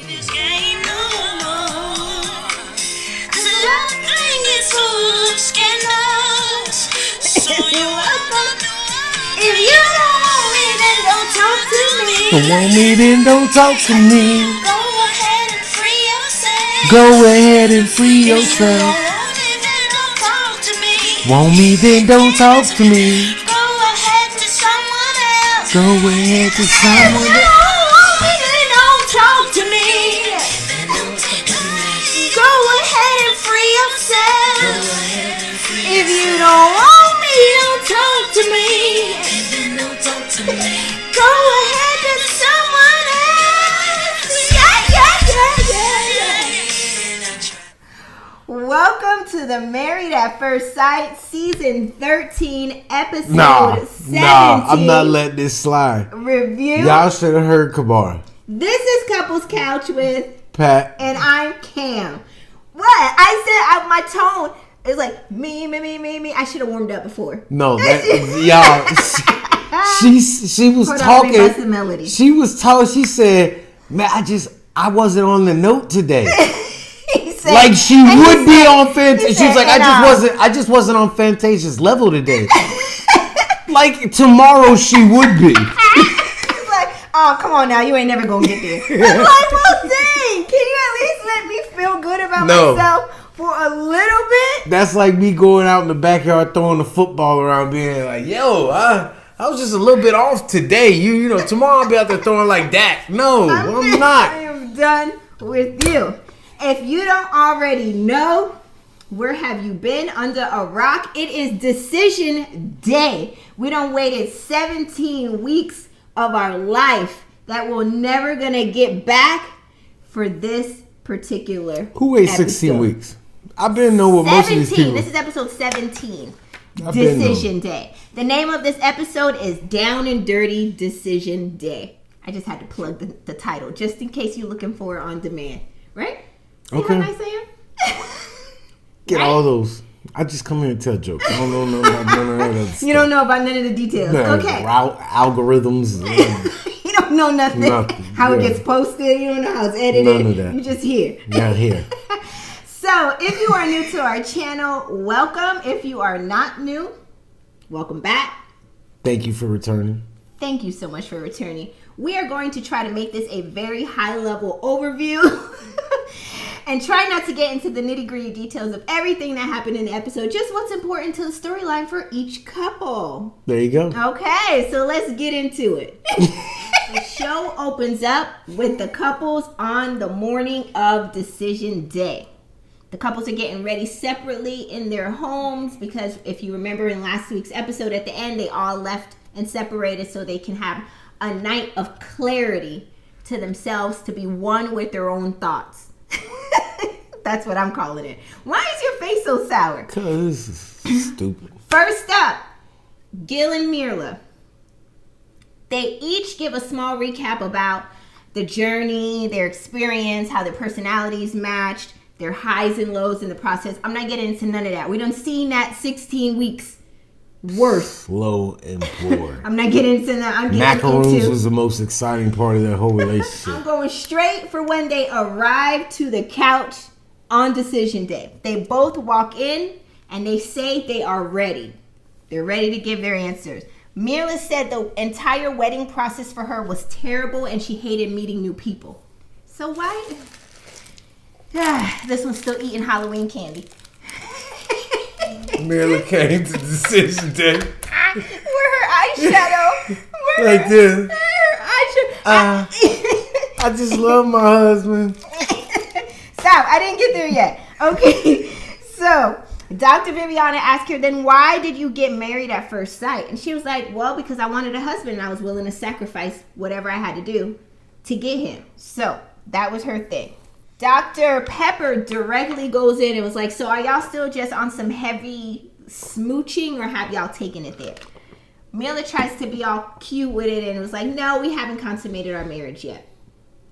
This game no more. 'Cause the love thing is full of scandals. So you're welcome. If you don't want me, then don't talk to me. Don't want me, then don't talk to me. Go ahead and free yourself. Go ahead and free If you yourself. don't want me, then don't talk to me. Want me, then don't talk to me. Go ahead to someone else. Go ahead to If you someone else. don't want me, then don't talk to me. Go ahead and free yourself. If you don't want me, don't talk to me. Go ahead to someone else. Yeah. Welcome to the Married at First Sight Season 13 Episode 17. I'm not letting this slide. Review. Y'all should have heard Kabar. This is Couples Couch with Pat. and I'm Cam. What? I said my tone is like me. I should have warmed up before. No, y'all. She was Hold on, let me talking. bust the melody. She was talking. She said, "Man, I wasn't on the note today." He said, Like she and would he be said- on Fantasia. he She was said, like, and, I just wasn't on Fantasia's level today. Like tomorrow she would be. He's like, oh, come on now, you ain't never gonna get there. I'm like, well, dang, can you at least let me feel good about No. myself for a little bit? That's like me going out in the backyard throwing the football around, being like, "Yo, I was just a little bit off today. You know, tomorrow I'll be out there throwing like that." No, I'm I not. am done with you. If you don't already know, where have you been under a rock? It is decision day. We done waited 17 weeks of our life that we're never gonna get back for this particular Who ate 16 episode. weeks? I've been know what most of these 17. people. This is episode 17. I've been Decision Day. The name of this episode is Down and Dirty Decision Day. I just had to plug the title just in case you're looking for it on demand. Right? See Okay. what I'm saying? Get Right? all those. I just come here and tell jokes. I don't know about none of that other stuff. You don't know about none of the details. Okay. Algorithms. You don't know nothing. Nothing, How it yeah. gets posted. You don't know how it's edited. None of that. You just hear. Not here. So, if you are new to our channel, welcome. If you are not new, welcome back. Thank you for returning. Thank you so much for returning. We are going to try to make this a very high-level overview and try not to get into the nitty-gritty details of everything that happened in the episode, just what's important to the storyline for each couple. There you go. Okay, so let's get into it. The show opens up with the couples on the morning of decision day. The couples are getting ready separately in their homes because if you remember in last week's episode at the end, they all left and separated so they can have a night of clarity to themselves, to be one with their own thoughts. That's what I'm calling it. Why is your face so sour? Because this is stupid. First up, Gil and Mirla. They each give a small recap about the journey, their experience, how their personalities matched, their highs and lows in the process. I'm not getting into none of that. We done seen that 16 weeks worth. Slow and poor. I'm not getting into that. I'm getting Macaroons into. was the most exciting part of that whole I'm relationship. going straight for when they arrive to the couch on decision day. They both walk in and they say they are ready. They're ready to give their answers. Mirla said the entire wedding process for her was terrible and she hated meeting new people. So why? This one's still eating Halloween candy. Mirla came to decision day. Where her eyeshadow? Where Like this. her eyeshadow? I just love my husband. Stop, I didn't get there yet. Okay, so Dr. Viviana asked her, then why did you get married at first sight? And she was like, well, because I wanted a husband and I was willing to sacrifice whatever I had to do to get him. So that was her thing. Dr. Pepper directly goes in and was like, so are y'all still just on some heavy smooching or have y'all taken it there? Mila tries to be all cute with it and was like, no, we haven't consummated our marriage yet.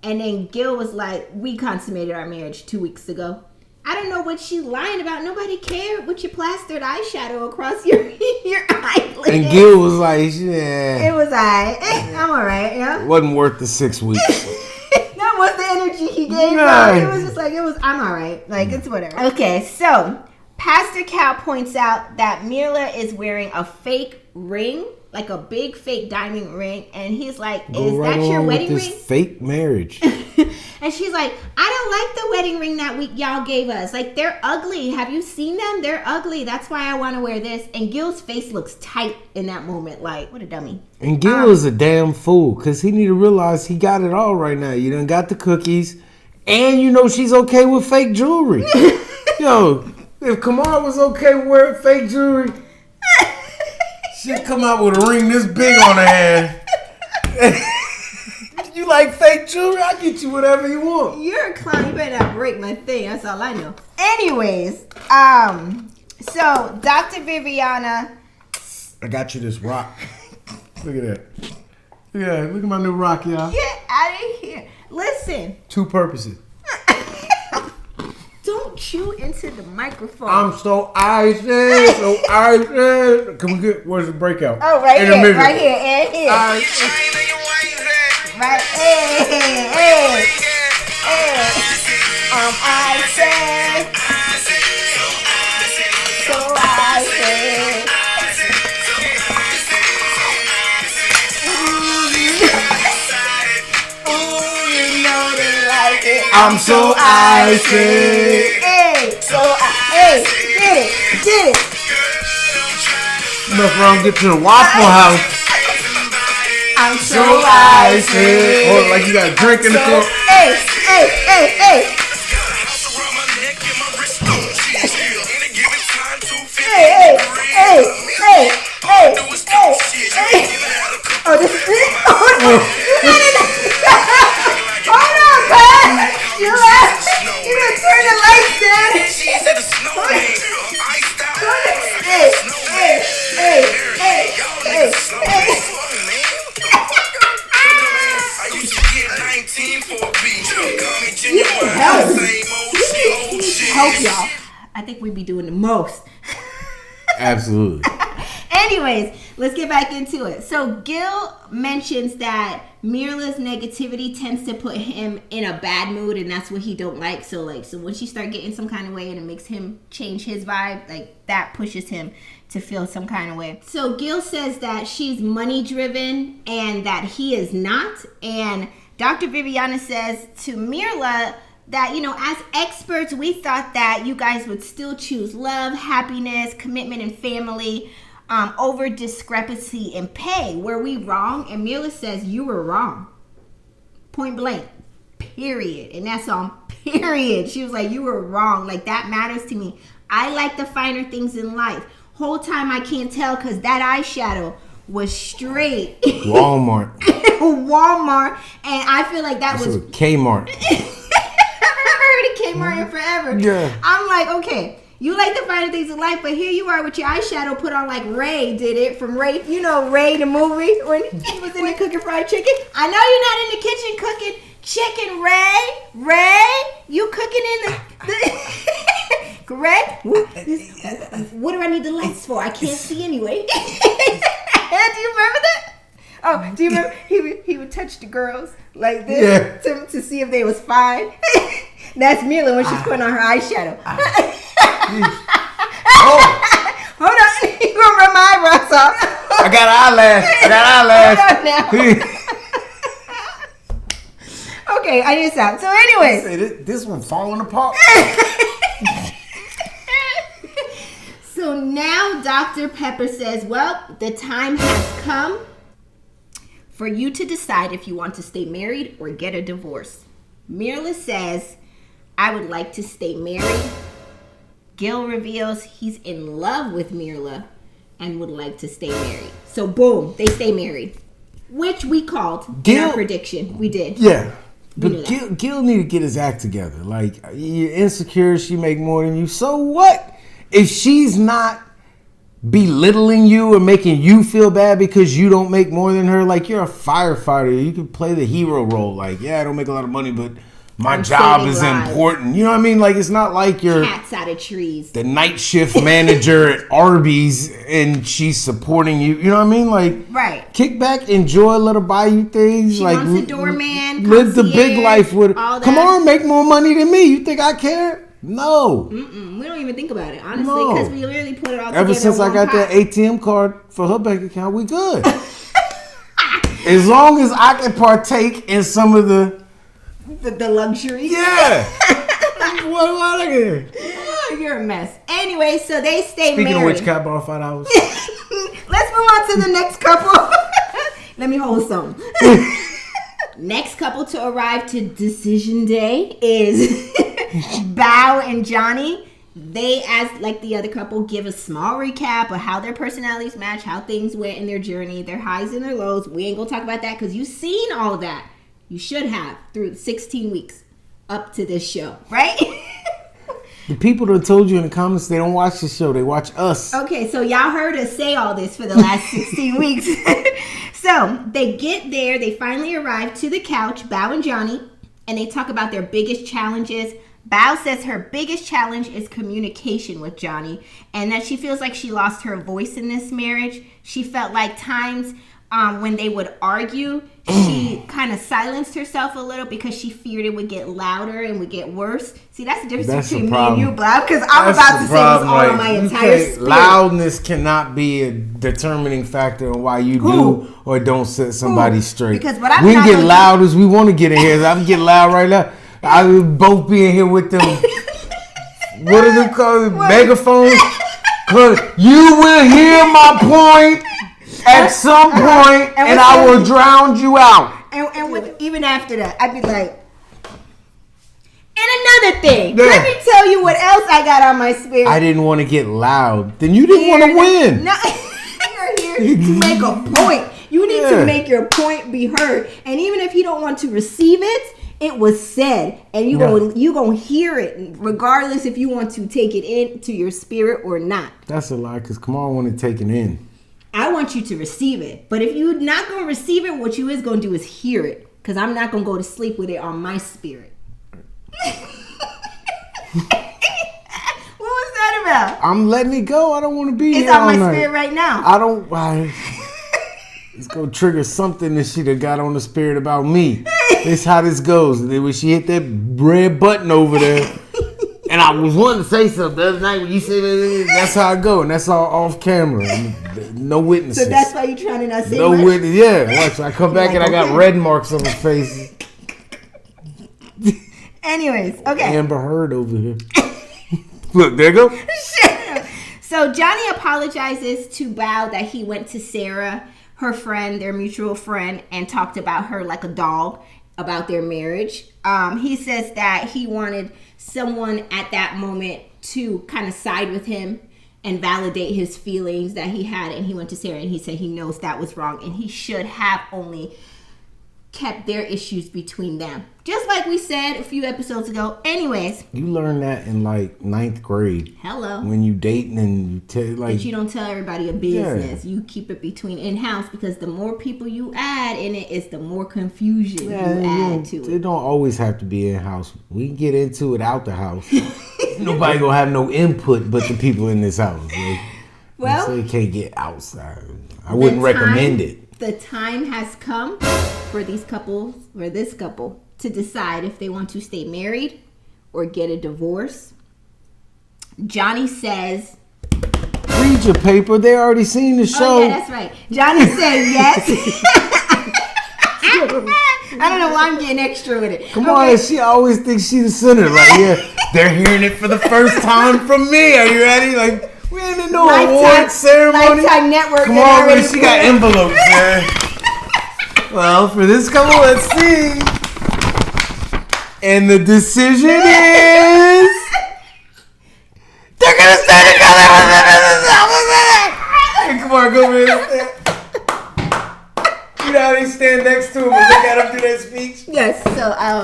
And then Gil was like, we consummated our marriage 2 weeks ago. I don't know what she's lying about. Nobody cared with your plastered eyeshadow across your eyelid. And Gil was like, yeah. It was I'm all right, yeah. Wasn't worth the 6 weeks. That was the energy he gave her. It was just like, I'm all right. Like, it's whatever. Okay, so Pastor Cal points out that Mirla is wearing a fake ring, like a big fake diamond ring, and he's like, "Is that your wedding ring?" Fake marriage. And she's like, "I don't like the wedding ring that y'all gave us. Like, they're ugly. Have you seen them? They're ugly. That's why I want to wear this." And Gil's face looks tight in that moment, like, what a dummy. And Gil is a damn fool, because he need to realize he got it all right now. You done got the cookies, and you know she's okay with fake jewelry. Yo, if Kamar was okay with wearing fake jewelry, she'd come out with a ring this big on her hand. You like fake jewelry? I'll get you whatever you want. You're a clown. You better not break my thing. That's all I know. Anyways, so Dr. Viviana. I got you this rock. Look at that. Yeah, look at my new rock, y'all. Get out of here. Listen. 2 purposes. Don't chew into the microphone. I'm so icy. Can we get, where's the breakout? Oh, right here, right here, and here. Right, hey. I said, so I said. Ooh, you know they like it. I'm so icy. Hey, get it. Nothing wrong, get to the Waffle House. I'm so icy. Oh, like you got a drink in the cup. Hey. Oh, this is it. Hold on, man. You gonna turn the lights down. Help y'all. I think we'd be doing the most. Absolutely. Anyways, let's get back into it. So Gil mentions that Mirla's negativity tends to put him in a bad mood, and that's what he don't like. So when she start getting some kind of way and it makes him change his vibe, like that pushes him to feel some kind of way. So Gil says that she's money driven and that he is not. And Dr. Viviana says to Mirla that, as experts, we thought that you guys would still choose love, happiness, commitment, and family over discrepancy in pay. Were we wrong? And Mirla says, you were wrong. Point blank. Period. And that's on period. She was like, you were wrong. Like, that matters to me. I like the finer things in life. Whole time I can't tell because that eyeshadow was straight. Walmart. And I feel like that was Kmart. I haven't heard of Kmart in forever. Yeah. I'm like, okay, you like the finer things in life, but here you are with your eyeshadow put on like Ray did it from Ray, Ray the movie when he was in there cooking fried chicken. I know you're not in the kitchen cooking chicken, Ray, you cooking in the Ray? What do I need the lights for? I can't see anyway. Do you remember that? Oh, do you remember he would touch the girls like this to see if they was fine? That's Mirla when she's putting on her eyeshadow. Hold on, you gonna rub my eyebrows off? I got eyelash. Hold on now. Okay, I need to stop. So anyways. This one falling apart. So now Dr. Pepper says, well, the time has come for you to decide if you want to stay married or get a divorce. Mirla says, I would like to stay married. Gil reveals he's in love with Mirla and would like to stay married. So boom, they stay married. Which we called in our prediction. We did. Yeah. But Gil need to get his act together. Like, you're insecure, she make more than you. So what? If she's not belittling you or making you feel bad because you don't make more than her, like, you're a firefighter. You can play the hero role. Like, yeah, I don't make a lot of money, but my job is important. You know what I mean? Like, it's not like you're cats out of trees. The night shift manager at Arby's and she's supporting you. You know what I mean? Like, right. Kick back, enjoy, let her buy you things. She like, wants a doorman, live the big life with her. Come on, make more money than me. You think I care? No. We don't even think about it, honestly, because we literally put it all together. Ever since I got that ATM card for her bank account, we good. As long as I can partake in some of the luxury. Yeah. What out of here? Oh, you're a mess. Anyway, so they stay married. Speaking of which, can I borrow $5? Let's move on to the next couple. Let me hold some. Next couple to arrive to decision day is Bao and Johnny. They, as like the other couple, give a small recap of how their personalities match, how things went in their journey, their highs and their lows. We ain't gonna talk about that because you've seen all that. You should have through 16 weeks up to this show, right? The people that told you in the comments they don't watch the show, they watch us. Okay, so y'all heard us say all this for the last 16 weeks. So they get there, they finally arrive to the couch, Bao and Johnny, and they talk about their biggest challenges. Bao says her biggest challenge is communication with Johnny, and that she feels like she lost her voice in this marriage. She felt like times when they would argue, she kind of silenced herself a little because she feared it would get louder and would get worse. See, that's the difference between me and you, Blau, because I'm about to say this all on my entire spirit. Loudness cannot be a determining factor on why you do or don't set somebody straight. Because we can get loud as we want to get in here. I'm getting loud right now. I would both be in here with them. What are they called? Megaphones? Cause you will hear my point at some point, and I will drown you out. And with, even after that, I'd be like, and another thing, let me tell you what else I got on my spirit. I didn't want to get loud. Then you didn't want to win. No, you're here to make a point. You need to make your point be heard. And even if you don't want to receive it, it was said, and you gonna hear it, regardless if you want to take it into your spirit or not. That's a lie, because Kamar wanted to take it in. I want you to receive it, but if you're not gonna receive it, what you is gonna do is hear it, because I'm not gonna go to sleep with it on my spirit. What was that about? I'm letting it go. I don't want to be here It's on all my night. spirit right now. I don't. It's gonna trigger something that she done got on the spirit about me. This how this goes. And then when she hit that red button over there, and I was wanting to say something the other night when you said that, that's how I go, and that's all off camera. No witnesses. So that's why you're trying to not say no much? witness. Yeah. Watch. I come back and I got red marks on my face. Anyways, okay. Amber Heard over here. Look, there you go. So Johnny apologizes to Bao that he went to Sarah, her friend, their mutual friend, and talked about her like a dog about their marriage. He says that he wanted someone at that moment to kind of side with him and validate his feelings that he had. And he went to Sarah and he said he knows that was wrong and he should have only kept their issues between them. Just like we said a few episodes ago. Anyways. You learned that in like 9th grade. Hello. When you dating and you tell like. But you don't tell everybody a business. Yeah. You keep it between in-house because the more people you add in it is the more confusion you add to it. It don't always have to be in-house. We can get into it out the house. Nobody gonna have no input but the people in this house. Like, well. So you can't get outside. I wouldn't recommend it. The time has come for these couples, or this couple, to decide if they want to stay married or get a divorce. Johnny says... Read your paper. They already seen the show. Oh, yeah, that's right. Johnny said yes. I don't know why I'm getting extra with it. Come on, she always thinks she's the center. Like, yeah, they're hearing it for the first time from me. Are you ready? Like... We ain't in no award ceremony. Lifetime Network. Come on, man. She got envelopes, man. Well, for this couple, let's see. And the decision is... They're going to stand together. Hey, come on, go over here. You know how they stand next to him and look at him do that speech? Yes, so I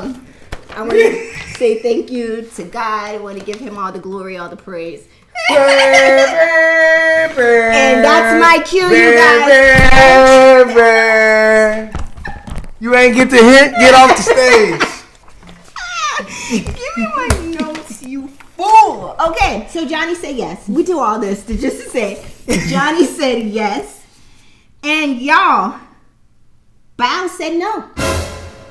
want to say thank you to God. I want to give him all the glory, all the praise. And that's my cue, you guys. You ain't get the hint, get off the stage. Give me my notes, you fool. Okay, so Johnny said yes. We do all this just to say Johnny said yes. And y'all, Bao said no.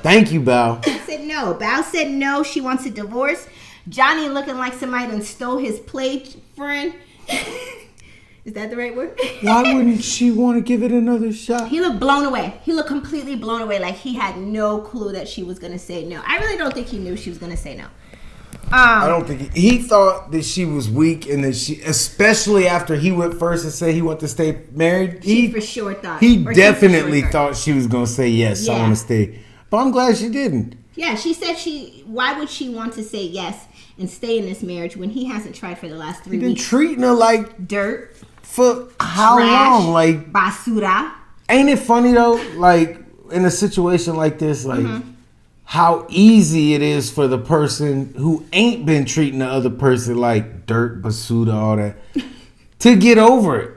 Thank you, Bao. Said no. Bao said no. She wants a divorce. Johnny looking like somebody done stole his plate, friend. Is that the right word? Why wouldn't she want to give it another shot? He looked blown away. He looked completely blown away, like he had no clue that she was going to say no. I really don't think he knew she was going to say no. I don't think he thought that she was weak, and that she, especially after he went first and said he wanted to stay married. He for sure thought. He definitely thought she was going to say yes. Yeah. I want to stay, but I'm glad she didn't. Yeah, she said why would she want to say yes and stay in this marriage when he hasn't tried for the last 3 weeks? He's been treating her like dirt. For how long? Like basura. Ain't it funny though? Like in a situation like this, like how easy it is for the person who ain't been treating the other person like dirt, basura, all that, to get over it,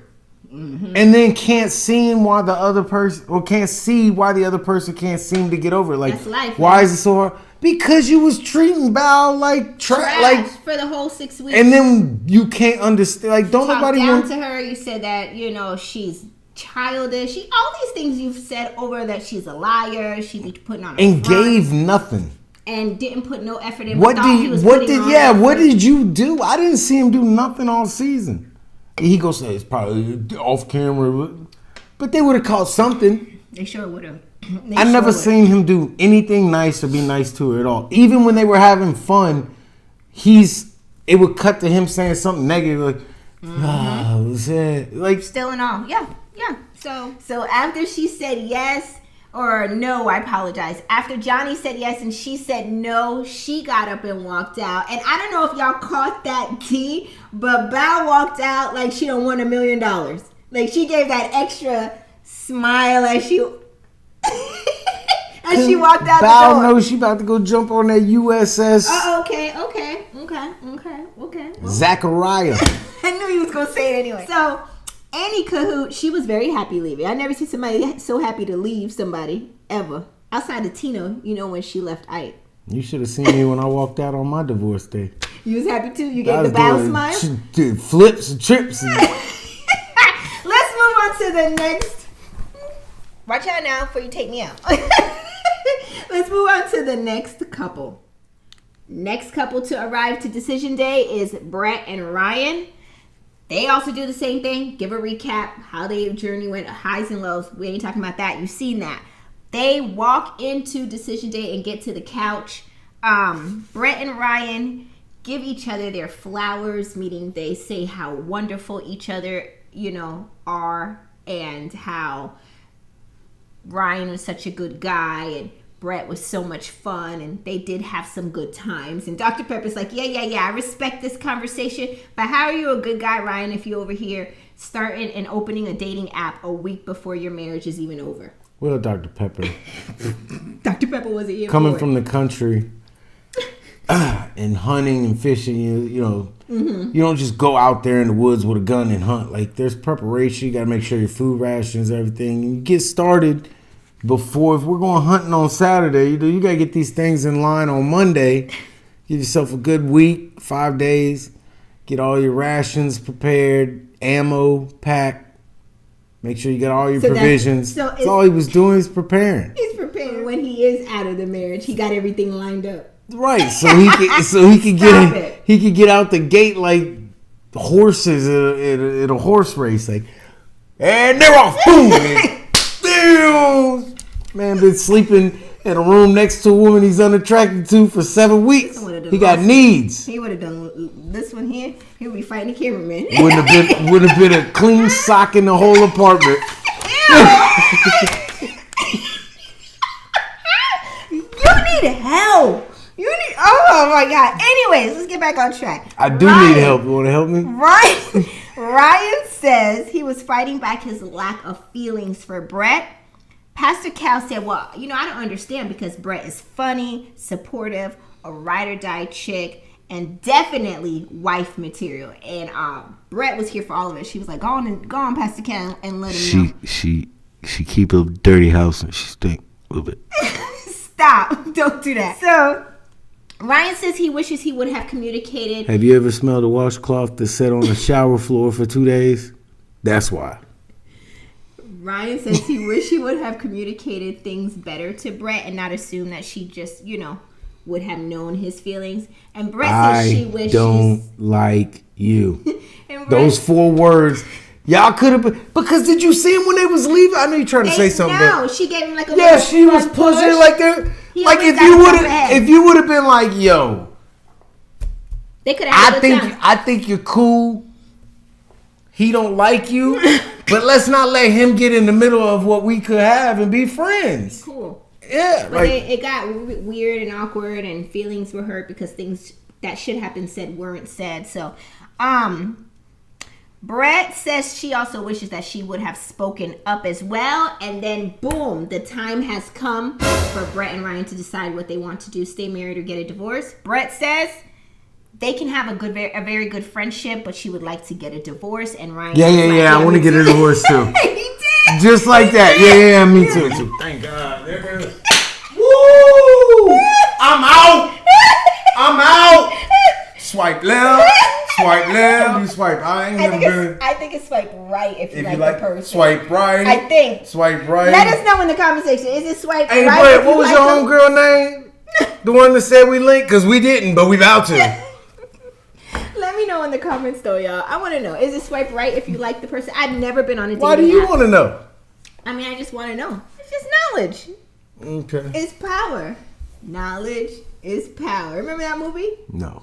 and then can't see why the other person, or can't see why the other person can't seem to get over it. Like, that's life, why is it so hard? Because you was treating Bao like trash, like for the whole 6 weeks, and then you can't understand. Like, don't nobody down want to her. You said that she's childish. All these things you've said over that she's a liar. She be putting on and gave nothing and didn't put no effort in. What did you do? I didn't see him do nothing all season. He goes say it's probably off camera, but they would have caught something. They sure would have. I never seen him do anything nice or be nice to her at all. Even when they were having fun, it would cut to him saying something negative, like, like still and all. Yeah. So after she said yes, or no, I apologize. After Johnny said yes and she said no, she got up and walked out. And I don't know if y'all caught that tea, but Bao walked out like she done won $1 million. Like she gave that extra smile as she walked out Bao the door. knows she about to go jump on that USS. Okay. Zachariah. I knew he was gonna say it anyway. So Annie Cahoot, she was very happy leaving. I never seen somebody so happy to leave somebody ever. Outside of Tino, when she left Ike. You should have seen me when I walked out on my divorce day. You was happy too? You gave the Bao smile? She did flips and trips. Let's move on to the next. Watch out now before you take me out. Let's move on to the next couple. Next couple to arrive to decision day is Brett and Ryan. They also do the same thing. Give a recap how their journey went, highs and lows. We ain't talking about that. You've seen that. They walk into decision day and get to the couch. Brett and Ryan give each other their flowers, meaning they say how wonderful each other, are, and how Ryan was such a good guy and Brett was so much fun, and they did have some good times. And Dr. Pepper's like, yeah, I respect this conversation, but how are you a good guy, Ryan, if you over here starting and opening a dating app a week before your marriage is even over? Well, Dr. Pepper. Dr. Pepper wasn't here. Coming from the country and hunting and fishing, you don't just go out there in the woods with a gun and hunt. Like, there's preparation. You got to make sure your food rations, everything. You get started before. If we're going hunting on Saturday, you got to get these things in line on Monday. Give yourself a good week, 5 days. Get all your rations prepared, ammo packed. Make sure you got all your provisions. That's all he was doing is preparing. He's preparing when he is out of the marriage. He got everything lined up. Right, so he could get out the gate like horses at a horse race, like, and they're off, boom, damn, man, been sleeping in a room next to a woman he's unattracted to for 7 weeks. He got needs. He would have done this one here. He would be fighting the cameraman. Would have been a clean sock in the whole apartment. You need help. Oh my God. Anyways, let's get back on track. I do need help. You want to help me? Ryan says he was fighting back his lack of feelings for Brett. Pastor Cal said, well, I don't understand because Brett is funny, supportive, a ride or die chick, and definitely wife material. And Brett was here for all of it. She was like, go on, Pastor Cal, and let him know. She keep a dirty house and she stink a little bit. Stop. Don't do that. So Ryan says he wishes he would have communicated. Have you ever smelled a washcloth that sat on the shower floor for 2 days? That's why. Ryan says he wished he would have communicated things better to Brett and not assume that she just, would have known his feelings. And Brett says she wishes. I don't like you. Those 4 words. Y'all could have been. Because did you see him when they was leaving? I know you trying to say something. No, she gave him like a yeah, she was pushing like that. Like if you would have been like, yo. They could have. I think you're cool. He don't like you, but let's not let him get in the middle of what we could have and be friends. Cool. Yeah, but it got weird and awkward, and feelings were hurt because things that should have been said weren't said. So, Brett says she also wishes that she would have spoken up as well. And then, boom, the time has come for Brett and Ryan to decide what they want to do: stay married or get a divorce. Brett says they can have a very good friendship, but she would like to get a divorce. And Ryan, I want to get a divorce too. He did. Just like that. Yeah, me too. Thank God. Woo! I'm out. Swipe left. Swipe left. You swipe. I think it's swipe right if you like the person. Swipe right. I think. Swipe right. Let us know in the comment section. Is it swipe right? Hey, what was your homegirl name? The one that said we linked? Because we didn't, but we about to. Let me know in the comments though, y'all. I want to know. Is it swipe right if you like the person? I've never been on a dating app. Why do you want to know? I mean, I just want to know. It's just knowledge. Okay. It's power. Knowledge is power. Remember that movie? No.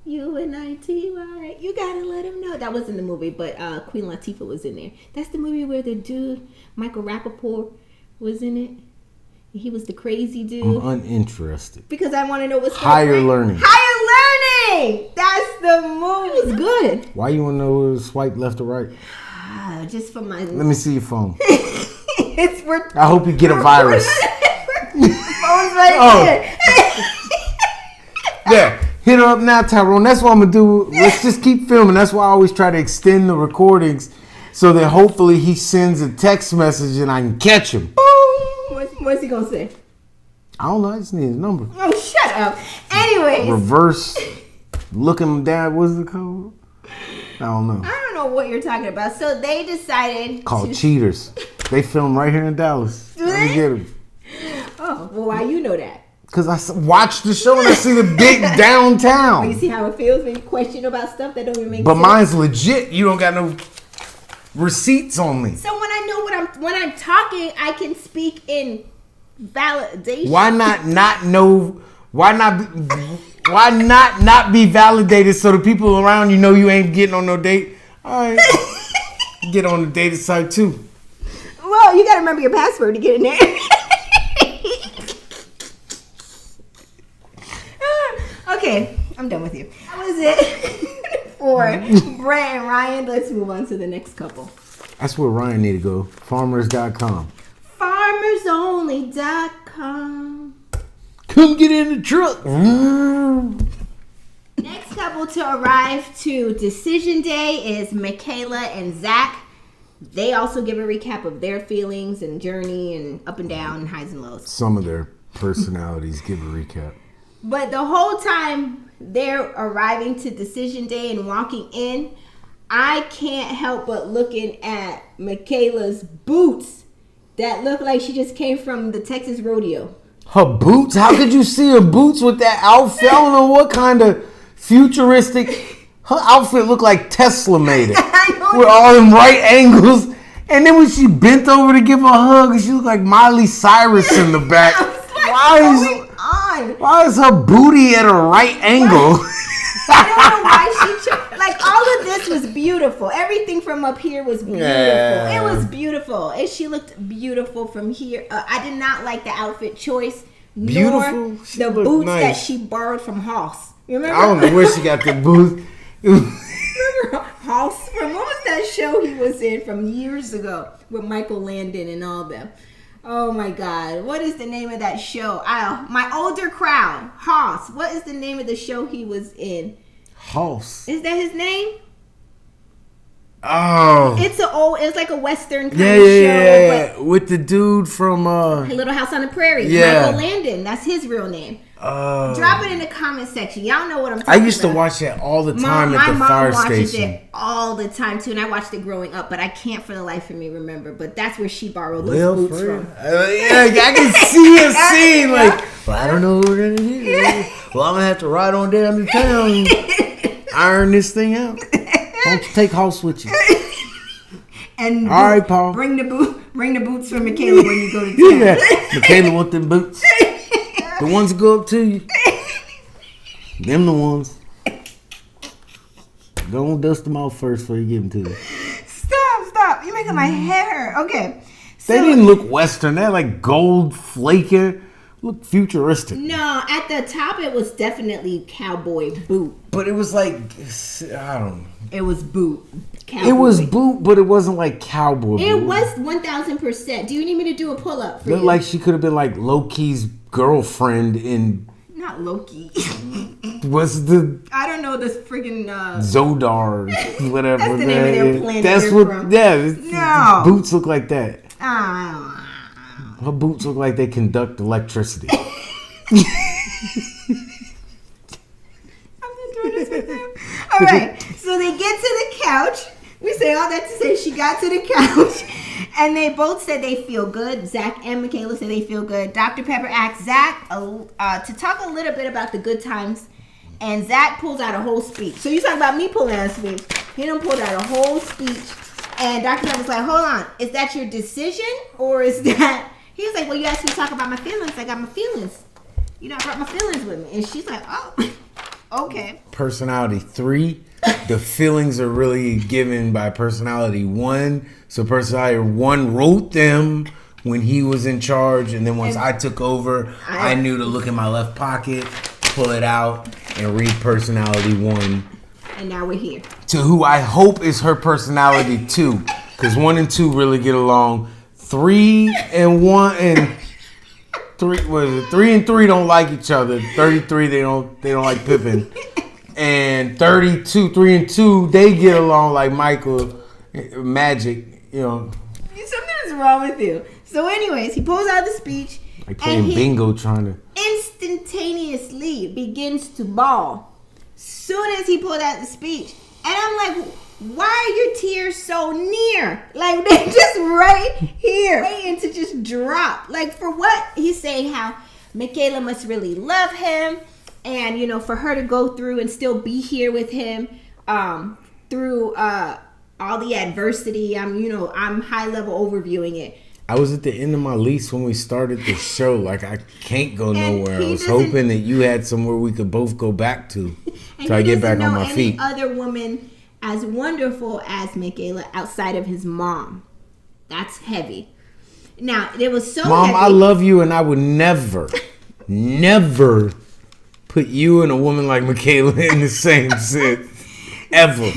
U-N-I-T-Y. You gotta let him know. That wasn't the movie, but Queen Latifah was in there. That's the movie where the dude, Michael Rappaport, was in it. He was the crazy dude. I'm uninterested. Because I want to know what's Higher Learning. Higher Learning! That's the movie. It was good. Why you want to know where to swipe left or right? Just for my... Let me see your phone. I hope you get a virus. Phone's right there. Yeah. Hit her up now, Tyrone. That's what I'm going to do. Let's just keep filming. That's why I always try to extend the recordings so that hopefully he sends a text message and I can catch him. What's he going to say? I don't know. I just need his number. Oh, shut up. Anyways. Reverse. Looking down. What's the code? I don't know. I don't know what you're talking about. So they decided Called Cheaters. They film right here in Dallas. Do Let me get them. Oh, well, why you know that? Because I watch the show and I see the big downtown. Well, you see how it feels when you question about stuff that don't even make sense? But mine's legit. You don't got no receipts on me. So when I know when I'm talking, I can speak in validation. Why not know? Why not be validated so the people around you know you ain't getting on no date? All right. Get on the dating site too. Well, you got to remember your password to get in there. Okay, I'm done with you. That was it for Brett and Ryan. Let's move on to the next couple. That's where Ryan need to go. Farmers.com. Farmersonly.com. Come get in the truck. Next couple to arrive to Decision Day is Michaela and Zach. They also give a recap of their feelings and journey and up and down and highs and lows. Some of their personalities give a recap. But the whole time they're arriving to Decision Day and walking in, I can't help but looking at Michaela's boots that look like she just came from the Texas rodeo. Her boots? How could you see her boots with that outfit? I don't know what kind of futuristic... Her outfit looked like Tesla made it. With all them right angles. And then when she bent over to give her a hug, she looked like Miley Cyrus in the back. Why is her booty at a right angle? I don't know why she like all of this was beautiful. Everything from up here was beautiful. Yeah. It was beautiful. And she looked beautiful from here. I did not like the outfit choice. Beautiful. Nor the boots nice. That she borrowed from Hoss. Remember? I don't know where she got the boots. Remember Hoss? What was that show he was in from years ago with Michael Landon and all them? Oh my God. What is the name of that show? My older crowd. Hoss. What is the name of the show he was in? Hoss. Is that his name? Oh. It's like a Western kind of show. Yeah. With the dude from Little House on the Prairie. Yeah. Michael Landon. That's his real name. Drop it in the comment section. Y'all know what I'm talking about. I used to watch that all the time at the fire station. My mom watches it all the time too, and I watched it growing up, but I can't for the life of me remember. But that's where she borrowed those boots from. Yeah, I can see a scene like, well, I don't know what we're gonna do. Well, I'm gonna have to ride on down to town and iron this thing out. Why don't you take Hoss with you? And all right, Paul. Bring the boots for Michaela when you go to town. Yeah, Michaela want them boots. The ones that go up to you. Them the ones. Go and dust them off first before you give them to them. Stop. You're making my hair hurt. Okay. So, they didn't look Western. They're like gold flaking. Look futuristic. No, at the top it was definitely cowboy boot. But it was like, I don't know. It was boot. Cowboy. It was boot, but it wasn't like cowboy boot. It was 1,000%. Do you need me to do a pull up for Looked you? like she could have been like Loki's girlfriend in... Not Loki. What's the... I don't know this friggin' Zodar, whatever. That's the name of their planet. That's what... From. Yeah. No. Boots look like that. Her boots look like they conduct electricity. I'm not doing this with them. All right. So they get to the couch. We say all that to say she got to the couch. And they both said they feel good. Zach and Michaela said they feel good. Dr. Pepper asked Zach to talk a little bit about the good times. And Zach pulls out a whole speech. So you talking about me pulling out a speech. He done pulled out a whole speech. And Dr. Pepper's like, hold on. Is that your decision? Or is that... He was like, well, you asked me to talk about my feelings. I got my feelings. You know, I brought my feelings with me. And she's like, oh, okay. Personality 3. The feelings are really given by personality 1. So personality 1 wrote them when he was in charge. And then once I took over, I knew to look in my left pocket, pull it out, and read personality 1. And now we're here. To who I hope is her personality 2. Because 1 and 2 really get along. 3 and 1 and 3 was it? 3 and 3 don't like each other. 33 they don't like Pippin. And 32, 3 and 2 they get along like Michael Magic. You know. Something is wrong with you. So, anyways, he pulls out the speech. Like playing bingo, trying to instantaneously begins to bawl. Soon as he pulled out the speech, and I'm like, why are your tears so near? Like, they're just right here, waiting to just drop. Like, for what? He's saying how Michaela must really love him, and, you know, for her to go through and still be here with him through all the adversity. I'm high level overviewing it. I was at the end of my lease when we started the show. Like, I can't go nowhere. I was hoping that you had somewhere we could both go back to I get back on my feet. Any other woman as wonderful as Michaela outside of his mom. That's heavy. Now, it was so Mom, heavy. I love you, and I would never put you and a woman like Michaela in the same set. Ever.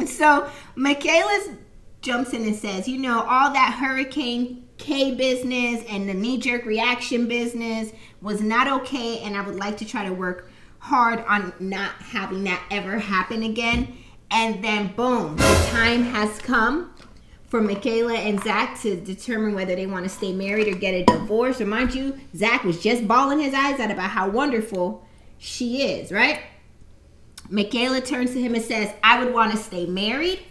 So, Michaela jumps in and says, you know, all that Hurricane K business and the knee-jerk reaction business was not okay, and I would like to try to work hard on not having that ever happen again. And then boom, the time has come for Michaela and Zach to determine whether they want to stay married or get a divorce. Or mind you, Zach was just bawling his eyes out about how wonderful she is, right? Michaela turns to him and says, I would want to stay married.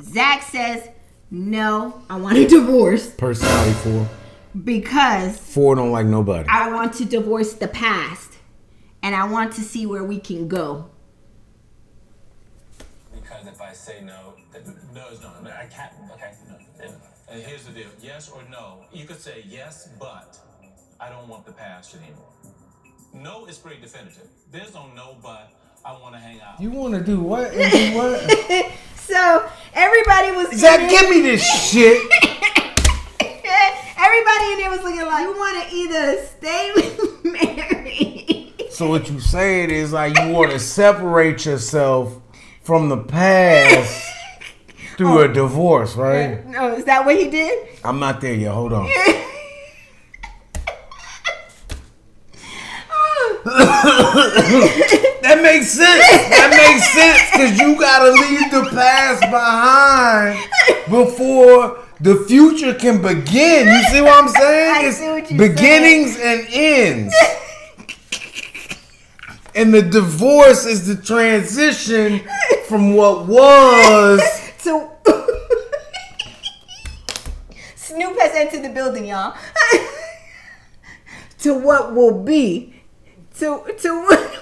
Zach says, no, I want a divorce. Personality 4. Because 4 don't like nobody. I want to divorce the past. And I want to see where we can go. Because if I say no, no is no. I can't. Okay. No. And here's the deal: yes or no. You could say yes, but I don't want the past anymore. No is pretty definitive. There's no but. I want to hang out. You want to do what? And do what? So everybody was. Zach, give me this shit. Everybody in there was looking like, you want to either stay married. So what you saying is like you want to separate yourself from the past through a divorce, right? No, is that what he did? I'm not there yet. Hold on. That makes sense. That makes sense because you gotta leave the past behind before The future can begin. You see what I'm saying? I It's see what you're beginnings and ends. And the divorce is the transition from what was to Snoop has entered the building, y'all. To what will be. To what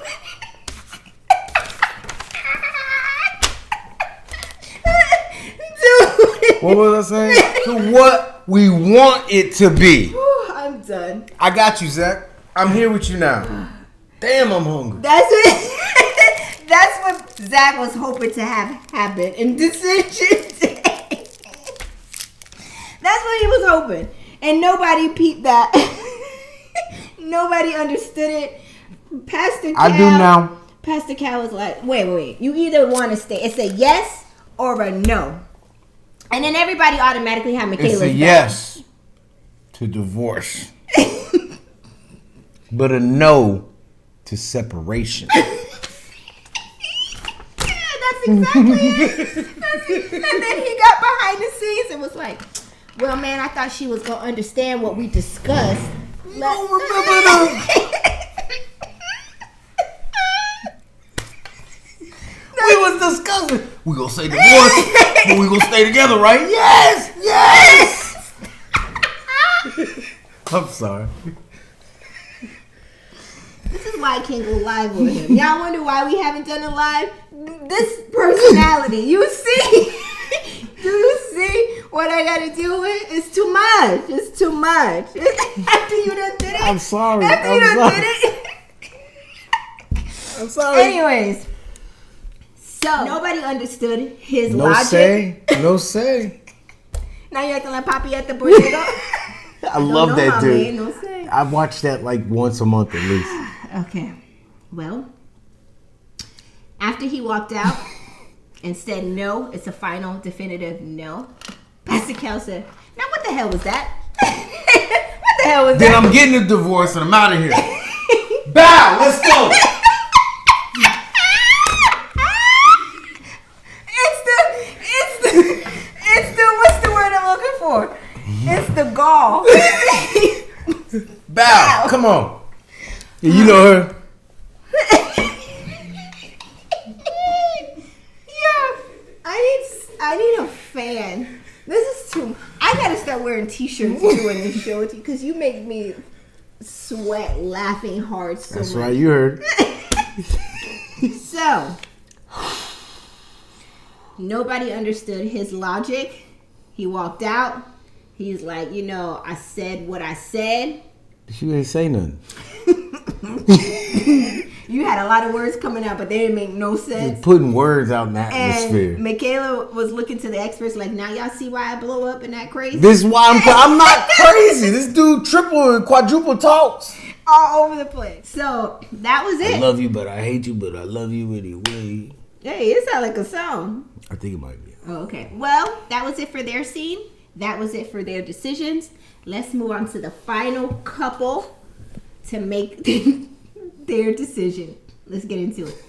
what was I saying? To what we want it to be. I'm done. I got you, Zach. I'm here with you now. Damn, I'm hungry. That's what Zach was hoping to have happen in Decision Day. That's what he was hoping. And nobody peeped that. Nobody understood it. Pastor Cal, I do now. Pastor Cal was like, wait. You either want to stay. It's a yes or a no. And then everybody automatically had Michaela's It's a back. yes to divorce. But a no to separation. Yeah, that's exactly it. And then he got behind the scenes and was like, well, man, I thought she was going to understand what we discussed. You don't remember that? We was discussing. We gonna say divorce, but we gonna stay together, right? Yes. I'm sorry. This is why I can't go live with him. Y'all wonder why we haven't done a live? This personality, you see? Do you see what I gotta deal with? It's too much. It's too much. After you done did it. I'm sorry. After you done did it. I'm sorry. Anyways. So, nobody understood his No logic. No say. Now you're acting like Papi at the burrito. I love that dude. No say. I watch that like once a month at least. Okay. Well, after he walked out and said no, it's a final definitive no, Pastor Cal said, now what the hell was that? What the hell was Then that? I'm getting a divorce and I'm out of here. Bow, let's go. It's the what's the word I'm looking for? It's the gall. Bow, come on. Yeah, you know her. Yeah, I need a fan. This is too. I gotta start wearing t-shirts doing this show with you because you make me sweat laughing hard so That's much. right, you heard. So, nobody understood his logic. He walked out. He's like, I said what I said. You ain't say nothing. You had a lot of words coming out, but they didn't make no sense. You're putting words out in the atmosphere. And Michaela was looking to the experts like, now y'all see why I blow up and that crazy? This is why I'm not crazy. This dude triple and quadruple talks. All over the place. So, that was it. I love you, but I hate you, but I love you anyway. Hey, it sounds like a song. I think it might be. Oh, okay. Well, that was it for their scene. That was it for their decisions. Let's move on to the final couple to make their decision. Let's get into it.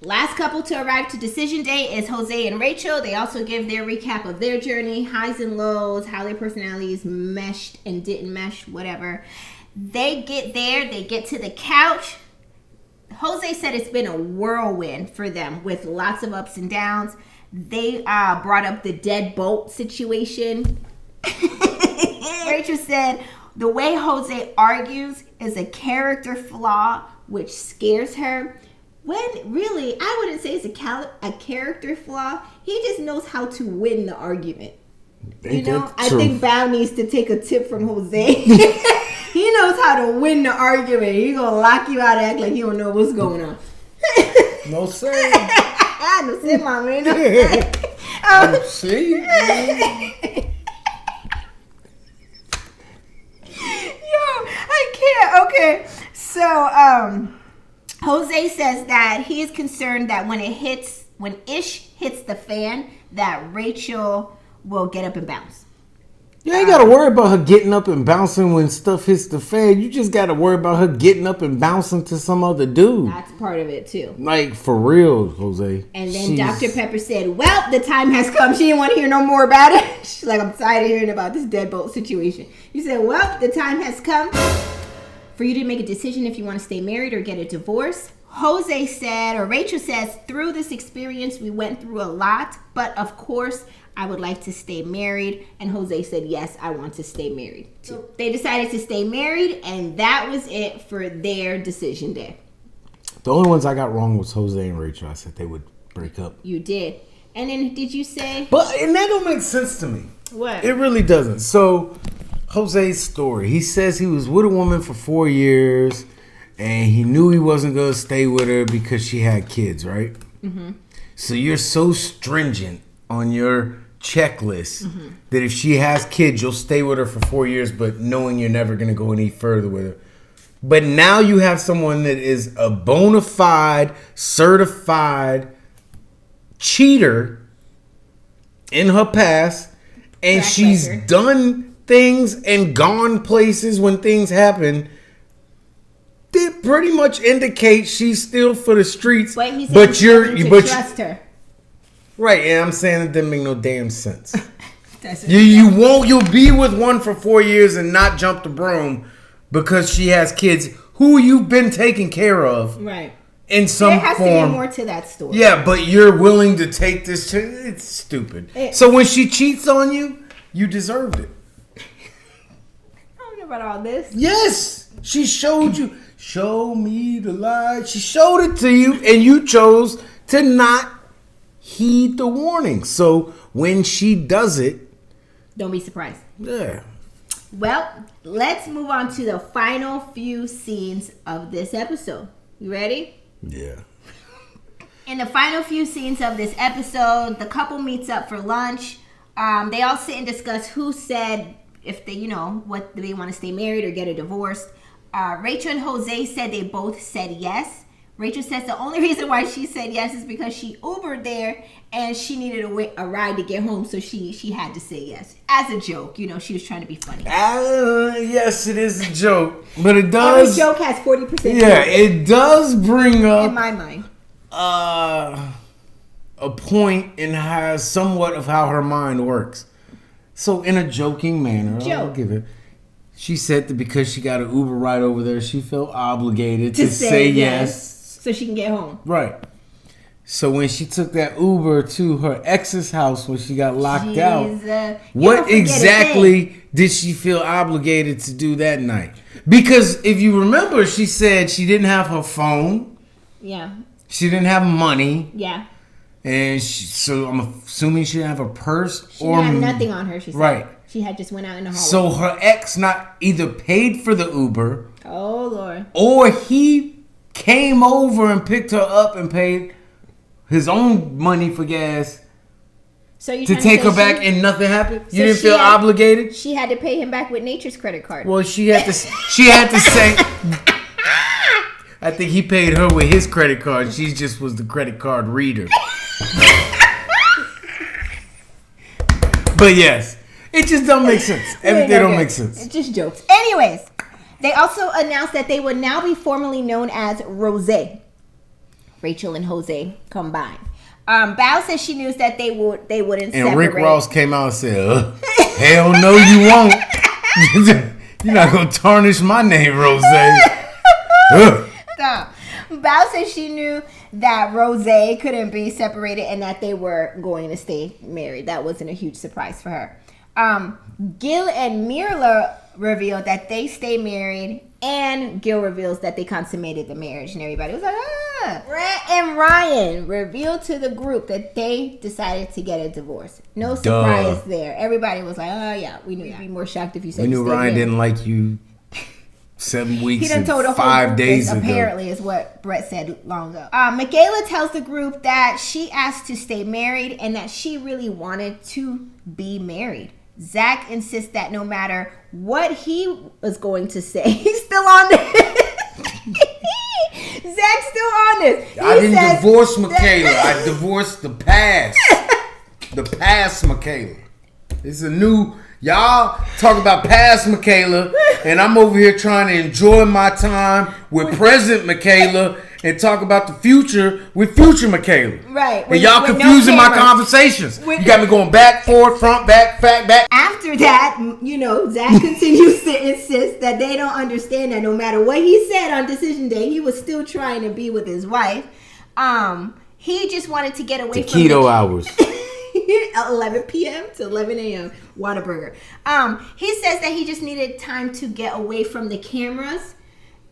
Last couple to arrive to decision day is Jose and Rachel. They also give their recap of their journey, highs and lows, how their personalities meshed and didn't mesh, whatever. They get there. They get to the couch. Jose said it's been a whirlwind for them with lots of ups and downs. They brought up the dead bolt situation. Rachel said the way Jose argues is a character flaw, which scares her. When really, I wouldn't say it's a character flaw. He just knows how to win the argument. I think Bao needs to take a tip from Jose. He knows how to win the argument. He's gonna lock you out and act like he don't know what's going on. No say. No say, mommy. No say. No see. Yo, I can't. Okay, so Jose says that he is concerned that when Ish hits the fan, that Rachel will get up and bounce. You ain't got to worry about her getting up and bouncing when stuff hits the fan. You just got to worry about her getting up and bouncing to some other dude. That's part of it, too. Like, for real, Jose. And then Dr. Pepper said, well, the time has come. She didn't want to hear no more about it. She's like, I'm tired of hearing about this deadbolt situation. You said, well, the time has come for you to make a decision if you want to stay married or get a divorce. Jose said, or Rachel says, through this experience, we went through a lot, but of course, I would like to stay married. And Jose said, yes, I want to stay married too. So they decided to stay married, and that was it for their decision day. The only ones I got wrong was Jose and Rachel. I said they would break up. You did. And then did you say? And that don't make sense to me. What? It really doesn't. So, Jose's story. He says he was with a woman for 4 years, and he knew he wasn't going to stay with her because she had kids, right? Mm-hmm. So you're so stringent on your checklist that if she has kids, you'll stay with her for 4 years, but knowing you're never going to go any further with her. But now you have someone that is a bona fide, certified cheater in her past, and she's done things and gone places when things happen that pretty much indicate she's still for the streets. But he's trust her. Right, and I'm saying it didn't make no damn sense. You'll be with one for 4 years and not jump the broom because she has kids who you've been taking care of. Right. In some form. There has to be more to that story. Yeah, but you're willing to take this. It's stupid. So when she cheats on you, you deserved it. I don't know about all this. Yes, she showed you. Show me the light. She showed it to you, and you chose to not heed the warning. So when she does it, don't be surprised. Yeah. Well, let's move on to the final few scenes of this episode. You ready? Yeah. In the final few scenes of this episode, the couple meets up for lunch. They all sit and discuss who said if they, what they want to stay married or get a divorce. Rachel and Jose said they both said yes. Rachel says the only reason why she said yes is because she Ubered there and she needed a ride to get home, so she had to say yes. As a joke, she was trying to be funny. Yes, it is a joke, but it does. Every joke has 40%. Yeah, it does bring up, in my mind, a point in somewhat of how her mind works. So, in a joking manner, I'll give it. She said that because she got an Uber ride over there, she felt obligated to say yes. So she can get home. Right. So when she took that Uber to her ex's house when she got locked out, what exactly did she feel obligated to do that night? Because if you remember, she said she didn't have her phone. Yeah. She didn't have money. Yeah. And so I'm assuming she didn't have a purse. She didn't have nothing on her, she said. Right. She had just went out in the hallway. So her ex not either paid for the Uber. Oh, Lord. Or he came over and picked her up and paid his own money for gas to take her back, and nothing happened. You didn't feel obligated. She had to pay him back with Nature's credit card. Well, she had to say. I think he paid her with his credit card. She just was the credit card reader. But yes, it just don't make sense. Everything don't make sense. It's just jokes. Anyways. They also announced that they would now be formally known as Rose. Rachel and Jose combined. Bao says she knew that they wouldn't separate. And Rick Ross came out and said, hell no you won't. You're not going to tarnish my name, Rose. Stop. Bao says she knew that Rose couldn't be separated and that they were going to stay married. That wasn't a huge surprise for her. Gil and Mirla revealed that they stay married, and Gil reveals that they consummated the marriage, and everybody was like, Brett and Ryan revealed to the group that they decided to get a divorce. No surprise there. Everybody was like, oh yeah, we knew. You'd be more shocked if you said we knew Ryan didn't like you 7 weeks and 5 days ago. Apparently is what Brett said long ago. Michaela tells the group that she asked to stay married and that she really wanted to be married. Zach insists that no matter what he was going to say, he's still on this. Zach's still on this. I didn't divorce Michaela. I divorced the past. The past Michaela. It's a new Y'all talk about past Michaela, and I'm over here trying to enjoy my time with present Michaela and talk about the future with future Michaela. Right. And y'all confusing my conversations. You got me going back, forward, front, back. After that, Zach continues to insist that they don't understand that no matter what he said on decision day, he was still trying to be with his wife. He just wanted to get away from keto hours. 11 p.m. to 11 a.m. Whataburger. He says that he just needed time to get away from the cameras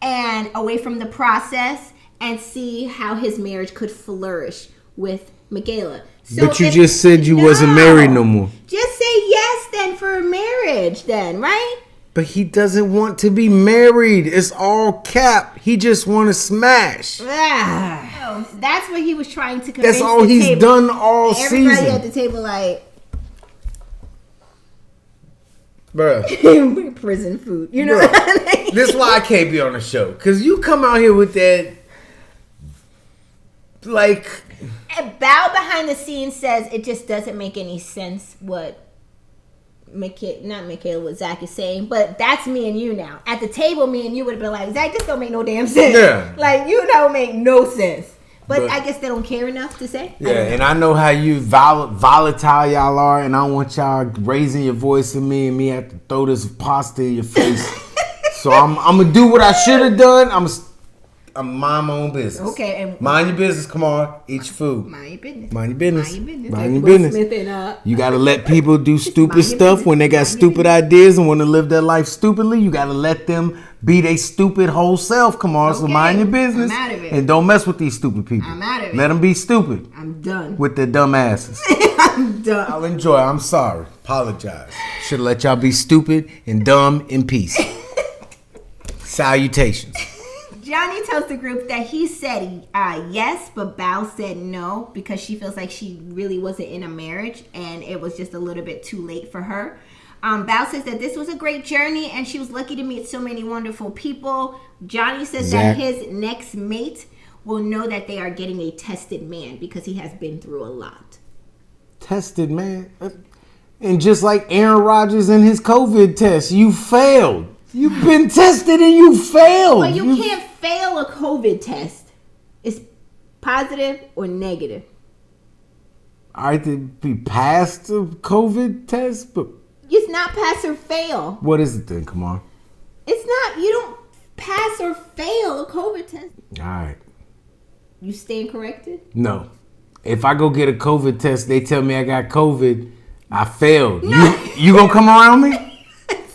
and away from the process and see how his marriage could flourish with Michaela. So but you just said you wasn't married no more. Just say yes then for a marriage then, right? But he doesn't want to be married. It's all cap. He just want to smash. That's what he was trying to convince. That's all he's done all season. Everybody at the table like, bruh, prison food. You know. This is why I can't be on the show. Because you come out here with that, like... And Bao behind the scenes says it just doesn't make any sense what... what Zach is saying, but that's me and you now. At the table, me and you would have been like, Zach, this don't make no damn sense. Yeah. Like, don't make no sense. But I guess they don't care enough to say. Yeah, and I know how you volatile y'all are, and I don't want y'all raising your voice at me and me have to throw this pasta in your face. So I'm gonna do what I should have done. I'm mind my own business. Okay, and mind your business. Come on, eat your food. Mind your business. Mind your business. Mind your business. Mind your business. Smith and, you gotta let people do stupid stuff when they got stupid ideas and want to live their life stupidly. You gotta let them be their stupid whole self. Come on, so mind your business. I'm out of it. And don't mess with these stupid people. I'm out of it. Let them be stupid. I'm done. With their dumb asses. I'm done. I'll enjoy. I'm sorry. Apologize. Should have let y'all be stupid and dumb in peace. Salutations. Johnny tells the group that he said yes, but Bao said no because she feels like she really wasn't in a marriage and it was just a little bit too late for her. Bao says that this was a great journey and she was lucky to meet so many wonderful people. Johnny says that his next mate will know that they are getting a tested man because he has been through a lot. Tested man? And just like Aaron Rodgers and his COVID test, you failed. You've been tested and you failed. But you can't fail a COVID test. It's positive or negative. I could be passed the COVID test, but it's not pass or fail. What is it then? Come on. It's not. You don't pass or fail a COVID test. All right. You stand corrected? No. If I go get a COVID test, they tell me I got COVID, I failed. No. You gonna come around me?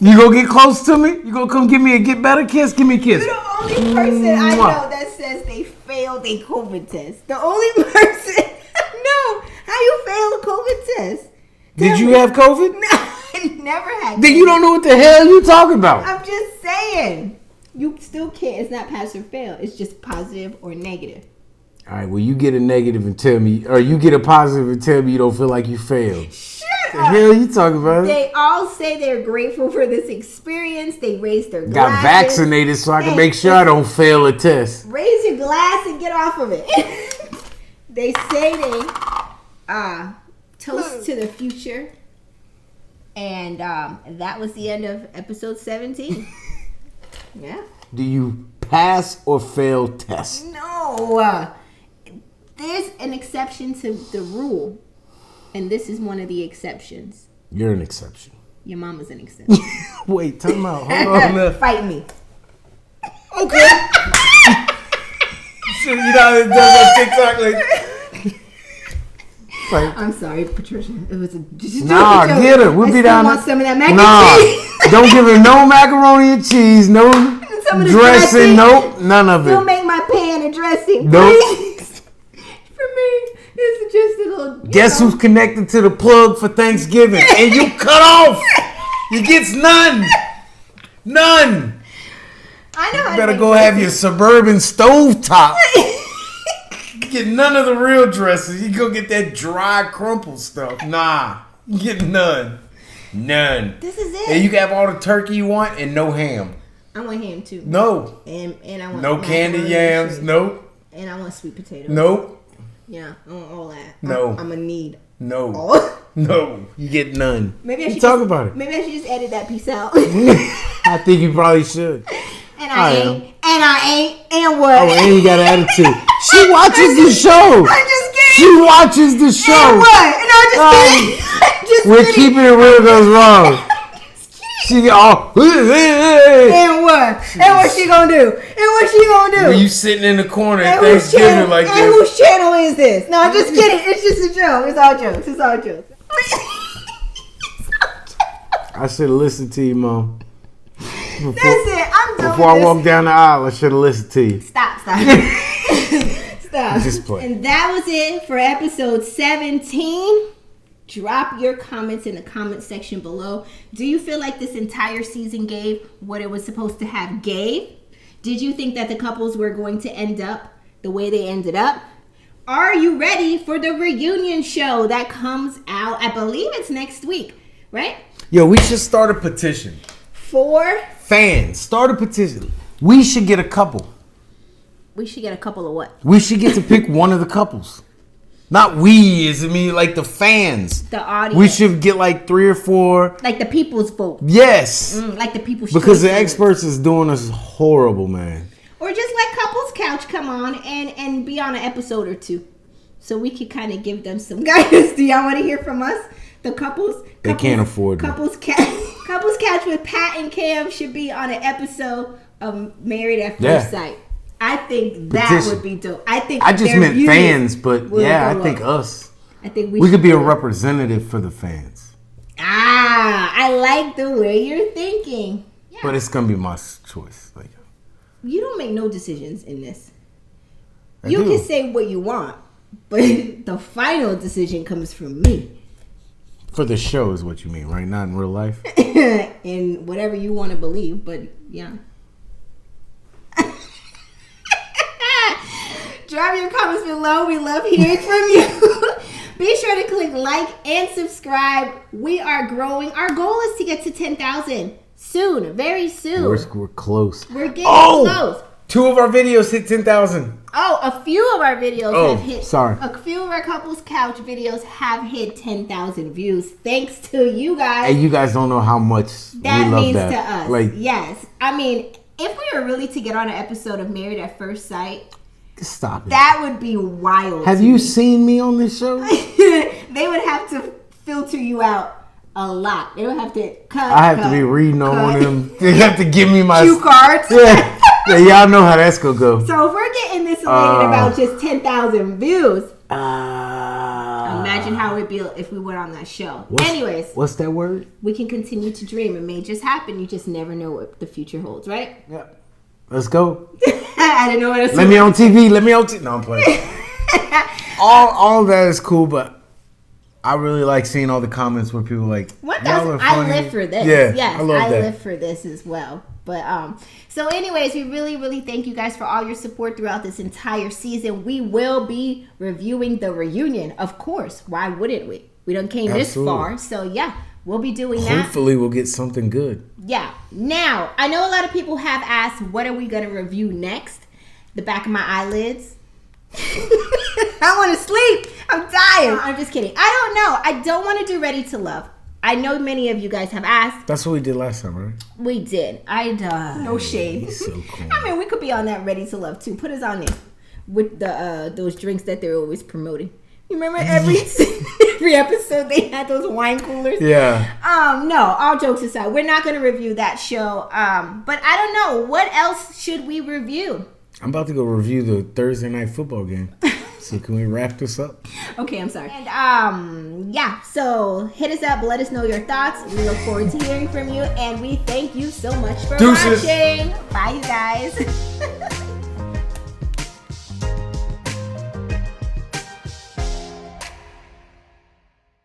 You gonna get close to me? You gonna come give me a get better kiss? Give me a kiss. You're the only person I know that says they failed a COVID test. The only person. No. How you fail a COVID test? Did you have COVID? No, I never had COVID. Then you don't know what the hell you talking about. I'm just saying. You still can't. It's not pass or fail. It's just positive or negative. All right, well, you get a negative and tell me, or you get a positive and tell me you don't feel like you failed. Shut the up. Hell you talking about? They all say they're grateful for this experience. They raised their glasses. Got vaccinated so I can make sure I don't fail a test. Raise your glass and get off of it. They say they toast to the future. And that was the end of episode 17. Yeah. Do you pass or fail tests? No. There's an exception to the rule. And this is one of the exceptions. You're an exception. Your mama's an exception. Wait, time out. Hold on. Fight me. Okay. So you know it does on TikTok like. I'm sorry, Patricia. It was a nah, joke. Get her. We'll be down. Want some of that mac and cheese. Don't give her no macaroni and cheese, no dressing, nope, none of it. Still make my pan and dressing, nope. Please. For me, it's just a little. Guess who's connected to the plug for Thanksgiving? And you cut off. You gets none. None. I know. You better go have your suburban stovetop. Get none of the real dressing. You go get that dry crumple stuff. Nah, you get none. None. This is it. And you can have all the turkey you want and no ham. I want ham too. No. And I want no candy yams. Nope. And I want sweet potatoes. Nope. Yeah, I want all that. No. I'm gonna need No. Oh. No. You get none. Maybe I You should talk just, about it. Maybe I should just edit that piece out. I think you probably should. And I ain't. And what? Oh, and you got an attitude. She watches the show. I'm just kidding. She watches the show. And what? And I'm just kidding. Just We're kidding. keeping it real goes wrong. She all. And what? And what she gonna do? And what she gonna do? When you sitting in the corner at And whose channel? Thanksgiving like And this. whose channel is this? No, I'm just kidding. It's just a joke. It's all jokes. It's all jokes. I should have listened to you, Mom. That's it. I'm done Before I with this. walked down the aisle, I should have listened to you. Stop. Stop. Just play. And that was it for episode 17. Drop your comments in the comment section below. Do you feel like this entire season gave what it was supposed to have gave? Did you think that the couples were going to end up the way they ended up? Are you ready for the reunion show that comes out? I believe it's next week, right? Yo, we should start a petition. For Fans, start a petition. We should get a couple. we should get a couple of what? We should get to pick one of the couples. Not we, is I mean like the fans. The audience. We should get like 3 or 4. Like the people's vote. Yes. Like the people's Because the choice vote. experts is doing us horrible, man. Or just let Couples Couch come on and be on an episode or 2. So we could kind of give them some guidance. Do y'all want to hear from us? The couples They can't afford it. Couples Couch with Pat and Cam should be on an episode of Married at First Sight. I think that Petition. would be dope. I just their meant views fans, but will yeah, go I think up. us. I think We could be a do it. representative for the fans. I like the way you're thinking. Yeah. But it's gonna be my choice. Like, You don't make no decisions in this. I You do. can say what you want, but the final decision comes from me. For the show is what you mean, right? Not in real life. And whatever you want to believe, but yeah. Drop your comments below. We love hearing from you. Be sure to click like and subscribe. We are growing. Our goal is to get to 10,000 soon, very soon. We're close. We're getting Oh! close. 2 of our videos hit 10,000. Oh, a few of our videos Oh, have hit. sorry. A few of our Couples Couch videos have hit 10,000 views. Thanks to you guys. And you guys don't know how much That we love means that. to us. Like, yes. I mean, if we were really to get on an episode of Married at First Sight, stop it. that would be wild. Have to you me. seen me on this show? They would have to filter you out a lot. They would have to cut. I have to be reading on one of them. They have to give me my cue cards. Yeah. Yeah, y'all know how that's gonna go. So if we're getting this elated about just 10,000 views, Uh, imagine how it'd be if we went on that show. what's- Anyways, what's that word? we can continue to dream. It may just happen. You just never know what the future holds, right? Yeah. Let's go. I didn't know what else to Let me on TV. Let me on TV. No, I'm playing. all of that is cool, but I really like seeing all the comments where people like, y'all are I funny. live for this. Yeah, Yes, I love that. live for this as well. But so anyways, we really, really thank you guys for all your support throughout this entire season. We will be reviewing the reunion, of course. Why wouldn't we? We done came this far, so yeah, we'll be doing that. Hopefully, we'll get something good. Yeah. Now, I know a lot of people have asked, what are we gonna review next? The back of my eyelids. I want to sleep. I'm dying. I'm just kidding. I don't know. I don't want to do Ready to Love. I know many of you guys have asked. That's what we did last time, right? We did. No shade. So cool. I mean, we could be on that Ready to Love too. Put us on there with the those drinks that they're always promoting. You remember every episode they had those wine coolers? Yeah. No, all jokes aside, we're not going to review that show. But I don't know, what else should we review? I'm about to go review the Thursday night football game. So can we wrap this up? Okay, I'm sorry. And yeah, so hit us up, let us know your thoughts. We look forward to hearing from you, and we thank you so much for Deuces. watching. Bye, you guys.